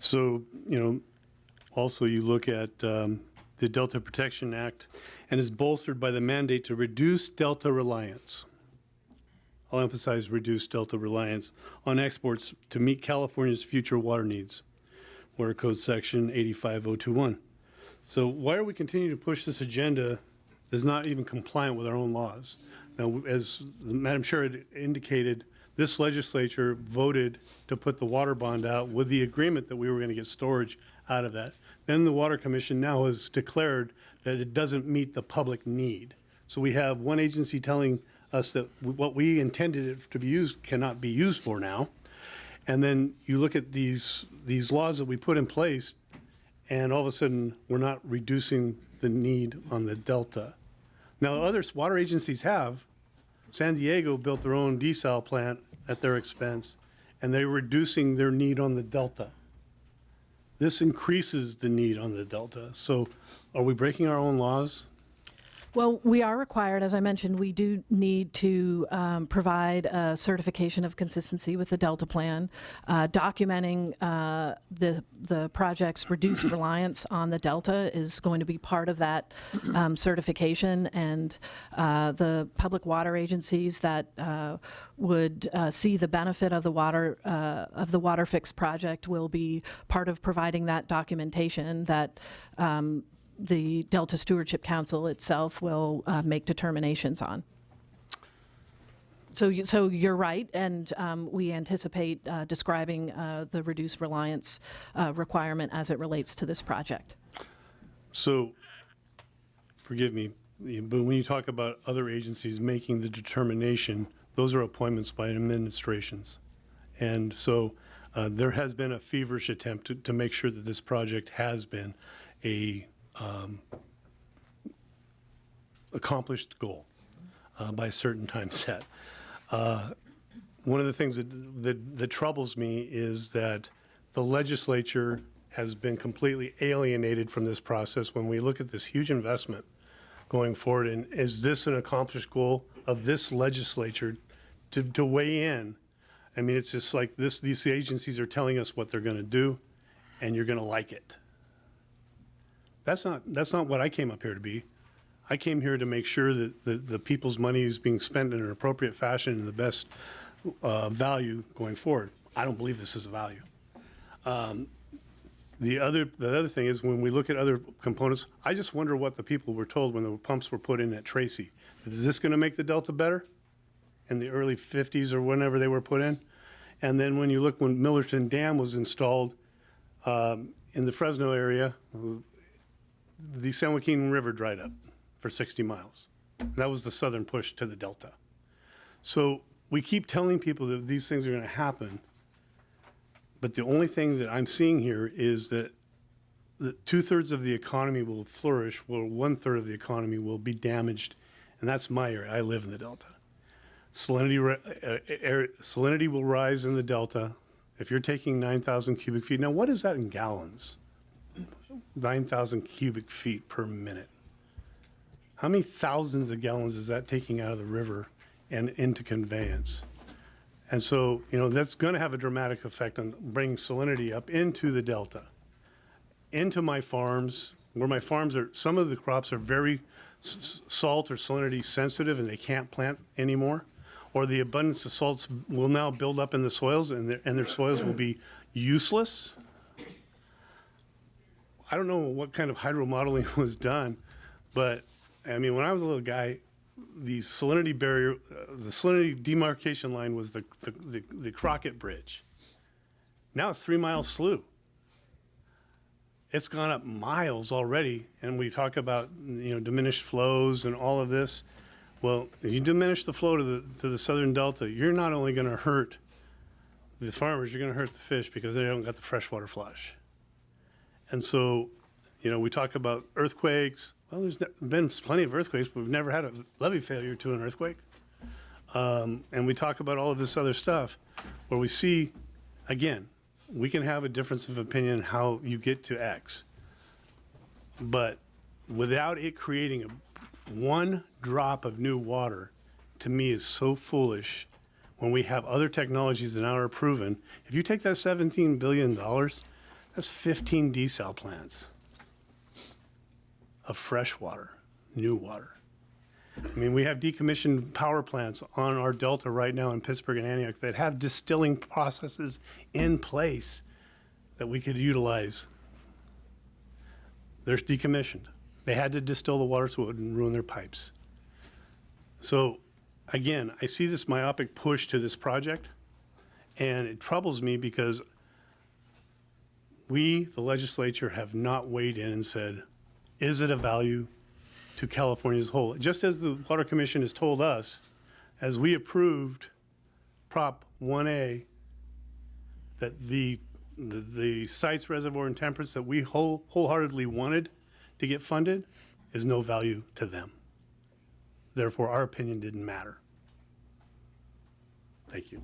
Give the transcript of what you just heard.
So, also you look at the Delta Protection Act, and is bolstered by the mandate to reduce Delta reliance. I'll emphasize reduce Delta reliance on exports to meet California's future water needs, Water Code Section 85021. So why are we continuing to push this agenda that's not even compliant with our own laws? Now, as Madam Chair had indicated, this legislature voted to put the water bond out with the agreement that we were going to get storage out of that. Then the Water Commission now has declared that it doesn't meet the public need. So we have one agency telling us that what we intended it to be used cannot be used for now. And then you look at these laws that we put in place, and all of a sudden we're not reducing the need on the Delta. Now, other water agencies have. San Diego built their own desal plant at their expense, and they're reducing their need on the Delta. This increases the need on the Delta. So are we breaking our own laws? Well, we are required, as I mentioned, we do need to provide a certification of consistency with the Delta Plan, documenting the project's reduced reliance on the Delta is going to be part of that certification, and the public water agencies that would see the benefit of the WaterFix project will be part of providing that documentation that the Delta Stewardship Council itself will make determinations on. So you're right, and we anticipate describing the reduced reliance requirement as it relates to this project. So, forgive me, but when you talk about other agencies making the determination, those are appointments by administrations. And so there has been a feverish attempt to make sure that this project has been a accomplished goal by a certain time set. One of the things that troubles me is that the legislature has been completely alienated from this process when we look at this huge investment going forward. And is this an accomplished goal of this legislature to weigh in? I mean, it's just like these agencies are telling us what they're going to do, and you're going to like it. That's not what I came up here to be. I came here to make sure that the people's money is being spent in an appropriate fashion and the best value going forward. I don't believe this is a value. The other thing is when we look at other components, I just wonder what the people were told when the pumps were put in at Tracy. Is this going to make the Delta better in the early 50s or whenever they were put in? And then when you look when Millerton Dam was installed in the Fresno area, the San Joaquin River dried up for 60 miles. And that was the southern push to the Delta. So we keep telling people that these things are going to happen, but the only thing that I'm seeing here is that 2/3 of the economy will flourish, while 1/3 of the economy will be damaged, and that's my area. I live in the Delta. Salinity will rise in the Delta. If you're taking 9,000 cubic feet, now what is that in gallons? 9,000 cubic feet per minute. How many thousands of gallons is that taking out of the river and into conveyance? And so, that's going to have a dramatic effect on bringing salinity up into the Delta, into my farms, where my farms are, some of the crops are very salt or salinity sensitive and they can't plant anymore, or the abundance of salts will now build up in the soils and their soils will be useless. I don't know what kind of hydro modeling was done, but I mean, when I was a little guy, the salinity barrier, the salinity demarcation line was the Crockett Bridge. Now it's 3 Mile Slough. It's gone up miles already, and we talk about diminished flows and all of this. Well, if you diminish the flow to the southern Delta, you're not only going to hurt the farmers, you're going to hurt the fish because they haven't got the freshwater flush. And so, we talk about earthquakes. Well, there's been plenty of earthquakes, but we've never had a levee failure to an earthquake. And we talk about all of this other stuff where we see, again, we can have a difference of opinion how you get to X. But without it creating one drop of new water, to me is so foolish when we have other technologies that now are proven. If you take that $17 billion, That's 15 desal plants of fresh water, new water. I mean, we have decommissioned power plants on our delta right now in Pittsburgh and Antioch that have distilling processes in place that we could utilize. They're decommissioned. They had to distill the water so it wouldn't ruin their pipes. So again, I see this myopic push to this project, and it troubles me because we, the legislature, have not weighed in and said, is it a value to California as a whole? Just as the Water Commission has told us, as we approved Prop 1A, that the Sites Reservoir and Temperance that we wholeheartedly wanted to get funded is no value to them. Therefore, our opinion didn't matter. Thank you.